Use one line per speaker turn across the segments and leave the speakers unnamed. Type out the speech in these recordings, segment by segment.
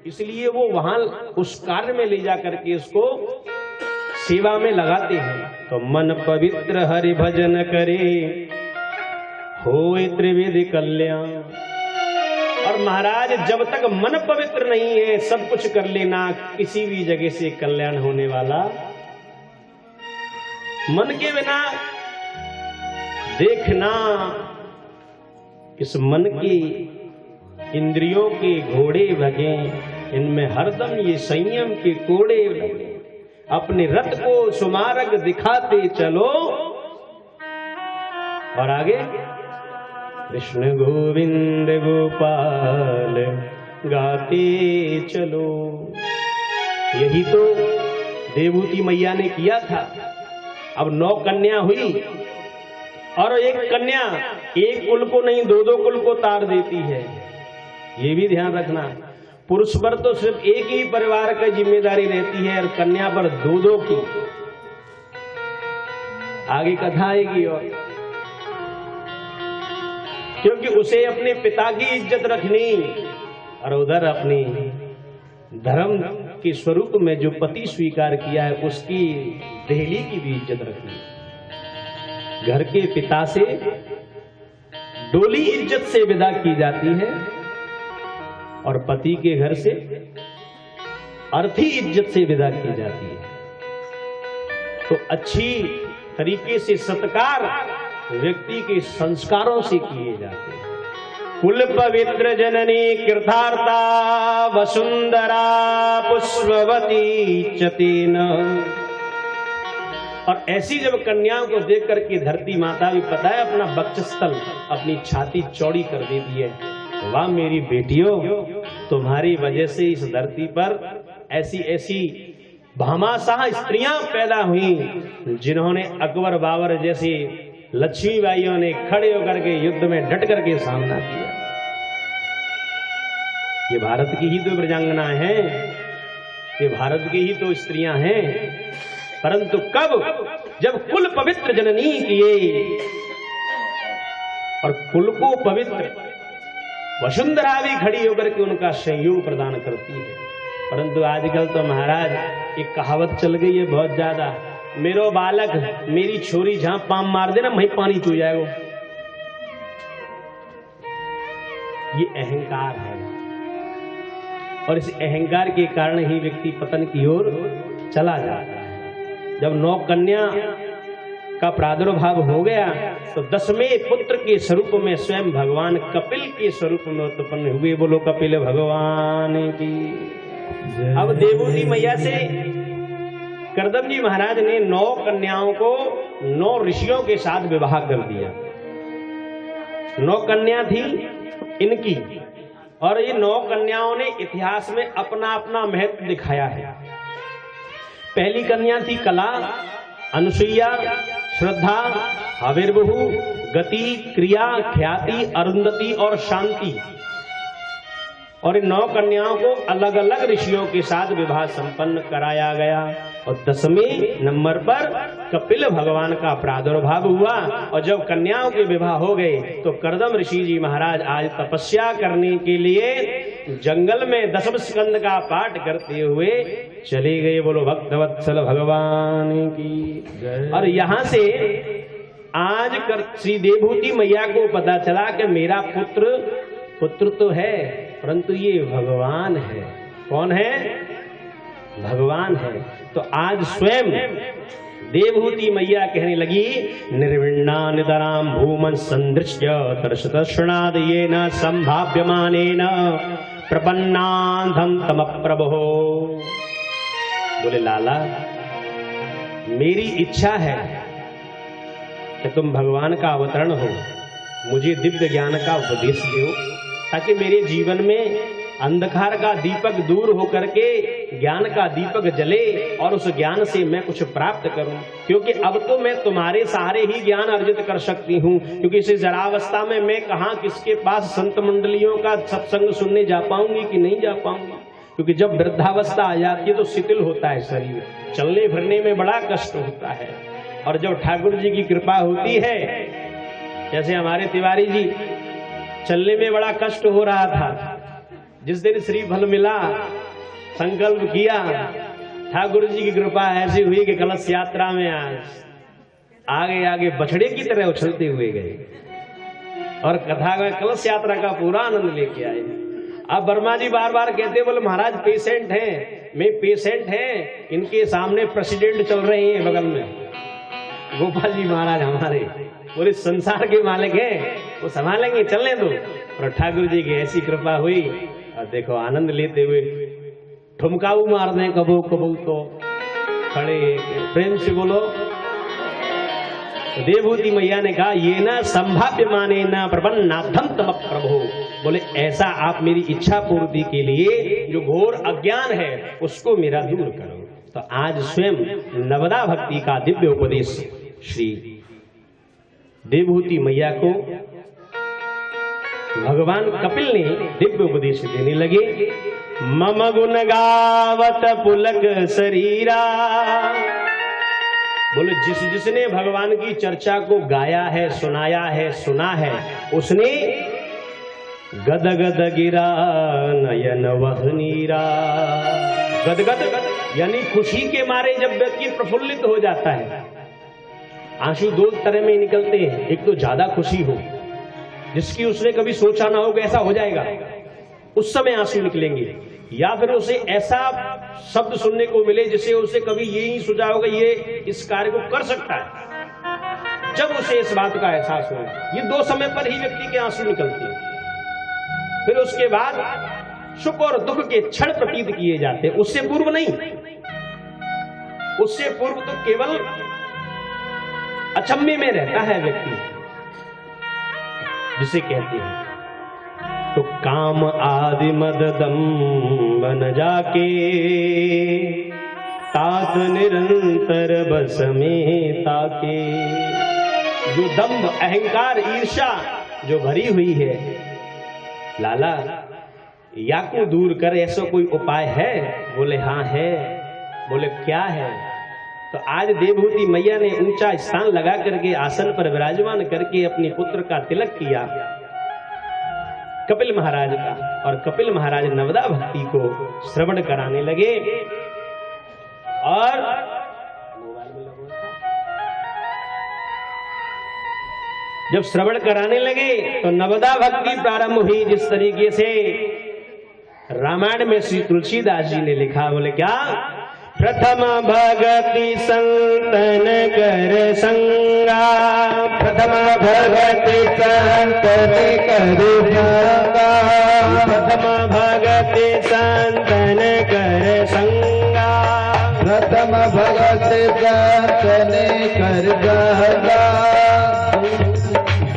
इसलिए वो वहां उस कार्य में ले जा करके इसको सेवा में लगाते हैं। तो मन पवित्र हरि भजन करे, होए त्रिविधि कल्याण। और महाराज जब तक मन पवित्र नहीं है, सब कुछ कर लेना, किसी भी जगह से कल्याण होने वाला। मन के बिना देखना, इस मन की इंद्रियों के घोड़े भगे, इनमें हरदम ये संयम के कोड़े लगे। अपने रथ को सुमार्ग दिखाते चलो। और आगे कृष्ण गोविंद गोपाल गाते चलो। यही तो देवहूति मैया ने किया था। अब 9 कन्या हुई और एक कन्या एक कुल को नहीं, 2-2 कुल को तार देती है। ये भी ध्यान रखना, पुरुष पर तो सिर्फ एक ही परिवार की जिम्मेदारी रहती है और कन्या पर 2-2 की। आगे कथा आएगी। और क्योंकि उसे अपने पिता की इज्जत रखनी और उधर अपनी धर्म के स्वरूप में जो पति स्वीकार किया है उसकी देहली की भी इज्जत रखनी। घर के पिता से डोली इज्जत से विदा की जाती है और पति के घर से अर्थी इज्जत से विदा की जाती है। तो अच्छी तरीके से सत्कार व्यक्ति के संस्कारों से किए जाते हैं। कुल पवित्र जननी कृतार्था वसुंधरा पुष्पवती चतेन। और ऐसी जब कन्याओं को देख करके धरती माता भी पता है अपना वक्षस्थल, अपनी छाती चौड़ी कर देती है। वाह मेरी बेटियों, तुम्हारी वजह से इस धरती पर ऐसी ऐसी भामाशाह स्त्रियां पैदा हुई जिन्होंने अकबर बाबर जैसी लक्ष्मीबाइयों ने खड़े होकर के युद्ध में डट करके सामना किया। ये भारत की ही तो ब्रजांगना है, ये भारत की ही तो स्त्रियां हैं। परंतु कब? जब कुल पवित्र जननी किए और कुल को पवित्र वसुंधरा भी खड़ी होकर के उनका सहयोग प्रदान करती है। परंतु आजकल तो महाराज एक कहावत चल गई है बहुत ज्यादा, मेरो बालक मेरी छोरी जहां पाम मार देना वहीं पानी चू जाएगा। ये अहंकार है और इस अहंकार के कारण ही व्यक्ति पतन की ओर चला जाता है। जब 9 कन्या का प्रादुर्भाव हो गया तो 10वें पुत्र के स्वरूप में स्वयं भगवान कपिल के स्वरूप में उत्पन्न हुए। बोलो कपिल भगवान की। अब देवहूति मैया से करदम जी महाराज ने 9 कन्याओं को 9 ऋषियों के साथ विवाह कर दिया। 9 कन्या थी इनकी और ये 9 कन्याओं ने इतिहास में अपना अपना महत्व दिखाया है। पहली कन्या थी कला, अनुसुईया, श्रद्धा, आविर्भू, गति, क्रिया, ख्याति, अरुंधति और शांति। और इन 9 कन्याओं को अलग अलग ऋषियों के साथ विवाह संपन्न कराया गया और 10वें नंबर पर कपिल भगवान का प्रादुर्भाव हुआ। और जब कन्याओं के विवाह हो गए तो करदम ऋषि जी महाराज आज तपस्या करने के लिए जंगल में 10वें स्कंद का पाठ करते हुए चले गए। बोलो भक्तवत्सल भगवान की। और यहाँ से आज श्री देवहूति मैया को पता चला कि मेरा पुत्र तो है परंतु ये भगवान है। कौन है? भगवान है। तो आज स्वयं देवहूति मैया कहने लगी, निर्विण्णा नितराम भूमन संदृश्य दर्शनाद ये न संभाव्यमानेन प्रपन्नाधम तम प्रभो। बोले लाला मेरी इच्छा है कि तुम भगवान का अवतरण हो, मुझे दिव्य ज्ञान का उपदेश दो ताकि मेरे जीवन में अंधकार का दीपक दूर होकर के ज्ञान का दीपक जले और उस ज्ञान से मैं कुछ प्राप्त करूं। क्योंकि अब तो मैं तुम्हारे सहारे ही ज्ञान अर्जित कर सकती हूं, क्योंकि इस जरावस्था में मैं कहां किसके पास संत मंडलियों का सत्संग सुनने जा पाऊंगी कि नहीं जा पाऊंगी। क्योंकि जब वृद्धावस्था आ जाती है तो शिथिल होता है शरीर, चलने फिरने में बड़ा कष्ट होता है। और जब ठाकुर जी की कृपा होती है, जैसे हमारे तिवारी जी चलने में बड़ा कष्ट हो रहा था, जिस दिन श्री फल मिला, संकल्प किया, ठाकुर जी की कृपा ऐसी हुई कि कलश यात्रा में आगे आगे बछड़े की तरह उछलते हुए गए और कथा का कलश यात्रा का पूरा आनंद लेके आए। अब वर्मा जी बार बार कहते बोले महाराज पेशेंट हैं, मैं पेशेंट हैं, इनके सामने प्रेसिडेंट चल रहे हैं बगल में। गोपाल जी महाराज हमारे पूरे संसार के मालिक हैं, वो संभालेंगे, चलने दो। और ठाकुर जी की ऐसी कृपा हुई और देखो आनंद लेते हुए ठुमकाऊ मार दें कबू कबू तो खड़े। प्रेम से बोलो। देवभूति मैया ने कहा ये ना संभाव्य माने ना प्रपन्नाथम तम प्रभु, बोले ऐसा आप मेरी इच्छा पूर्ति के लिए जो घोर अज्ञान है उसको मेरा दूर करो। तो आज स्वयं नवदा भक्ति का दिव्य उपदेश श्री देवभूति मैया को भगवान कपिल ने दिव्य उपदेश देने लगे। मम गुण गावत पुलक शरीरा, बोले जिसने भगवान की चर्चा को गाया है, सुनाया है, सुना है, उसने गद गद गिरा नयन वह नीरा। गदगद यानी खुशी के मारे जब व्यक्ति प्रफुल्लित हो जाता है, आंसू दो तरह में निकलते हैं। एक तो ज्यादा खुशी हो जिसकी उसने कभी सोचा ना हो कि ऐसा हो जाएगा, उस समय आंसू निकलेंगे, या फिर उसे ऐसा शब्द सुनने को मिले जिसे उसे कभी ये ही सोचा होगा ये इस कार्य को कर सकता है, जब उसे इस बात का एहसास हो। ये दो समय पर ही व्यक्ति के आंसू निकलते हैं। फिर उसके बाद सुख और दुख के क्षण प्रतीत किए जाते हैं, उससे पूर्व नहीं। उससे पूर्व तो केवल अचंभे में रहता है व्यक्ति, जिसे कहते हैं तो काम आदि मद दम्बन जाके तात निरंतर बस में ताके। जो दम्भ अहंकार ईर्ष्या जो भरी हुई है, लाला या को दूर कर ऐसा कोई उपाय है? बोले हाँ है। बोले क्या है? तो आज देवभूति मैया ने ऊंचा स्थान लगा करके आसन पर विराजमान करके अपने पुत्र का तिलक किया कपिल महाराज का, और कपिल महाराज नवदा भक्ति को श्रवण कराने लगे। और जब श्रवण कराने लगे तो नवदा भक्ति प्रारंभ हुई जिस तरीके से रामायण में श्री तुलसीदास जी ने लिखा। बोले क्या? प्रथम भगति संतन कर संगा, प्रथम भगति संतन कर संगा, प्रथम भगति संतन कर संगा, प्रथम भगति संतन कर संगा,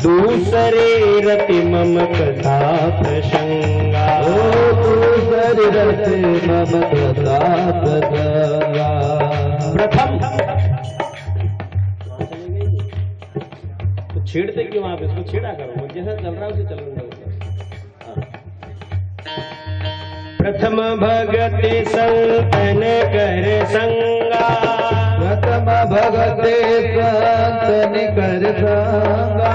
दूसरे रति मम कथा प्रसंगा। दूसरे रति मम कथा प्रसंगा। प्रथम तो छेड़ते क्यों आप? इसको छेड़ा करो, जैसा चल रहा है उसे चलने दो। प्रथम भगति संतन कर संगा, प्रथम भगति संतन कर संगा,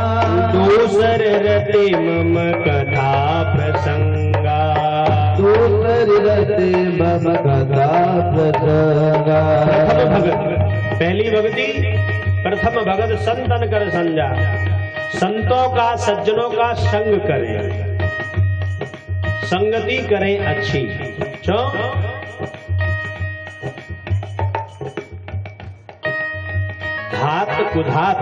दूसर रति मम कथा प्रसंगा, दूसर रति मम कथा प्रसंगा। प्रथम भगत, पहली भक्ति प्रथम भगत संतन कर संजा, संतों का सज्जनों का संग करें, संगति करें अच्छी। क्यों? धात कुधात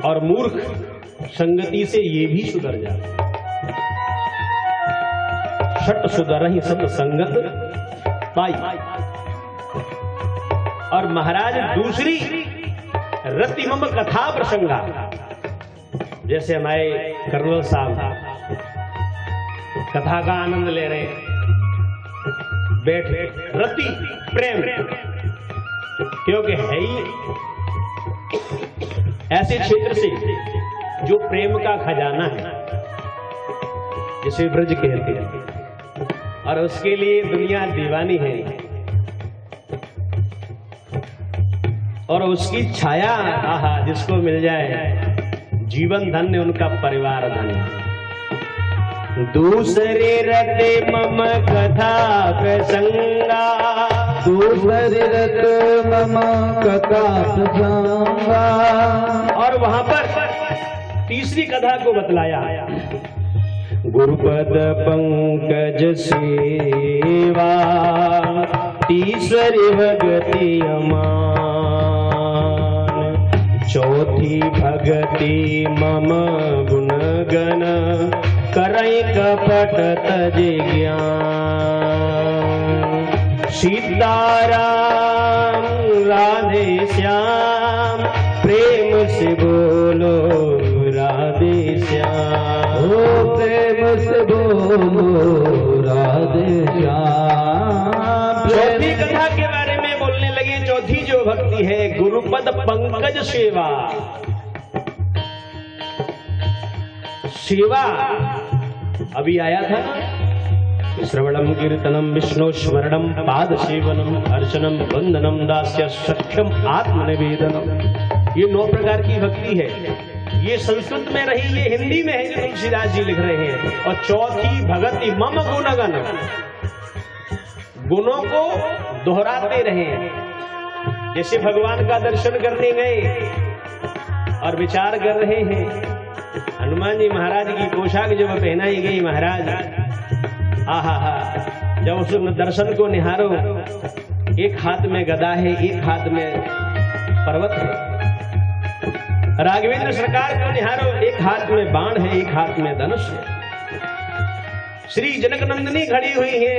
और मूर्ख संगति से ये भी सुधर जाए। छठ सुधर ही सब संगत पाई। और महाराज दूसरी रति मम कथा प्रसंगा, जैसे हमारे कर्नल साहब कथा का आनंद ले रहे हैं, बैठे रति प्रेम, क्योंकि है ही ऐसे क्षेत्र से जो प्रेम का खजाना है, जिसे ब्रज कहते हैं, और उसके लिए दुनिया दीवानी है, और उसकी छाया आहा जिसको मिल जाए जीवन धन्य, उनका परिवार धन्य। दूसरे रते मम कथा प्रसंगा,
दूसरे रत मम कथा प्रसंगा।
और वहां पर तीसरी कथा को बतलाया, गुरुपद पंकज सेवा तीसरी भगति अमान, चौथी भगति मम गुण गण करई कपट तज ज्ञान। सीताराम राधे श्याम प्रेम से बोलो राधे श्याम,
ओ प्रेम से बोलो राधे श्याम।
चौथी कथा के बारे में बोलने लगे। चौथी जो भक्ति है गुरुपद पंकज सेवा। सेवा अभी आया था, श्रवणम कीर्तनम विष्णु स्मरणम पाद सेवनम अर्चनम वंदनम दास्य सख्यम आत्मनिवेदनम। ये 9 प्रकार की भक्ति है। ये संस्कृत में रही, ये हिंदी में है जो तुलसीदास जी लिख रहे हैं। और चौथी भगति मम गुणगण, गुणों को दोहराते रहे। जैसे भगवान का दर्शन करने गए और विचार कर रहे हैं, हनुमान जी महाराज की पोशाक जब पहनाई गई, महाराज आहा हा, जब उस दर्शन को निहारो, एक हाथ में गदा है, एक हाथ में पर्वत है। राघवेंद्र सरकार को निहारो, एक हाथ में बाण है, एक हाथ में धनुष है। श्री जनक नंदिनी खड़ी हुई है,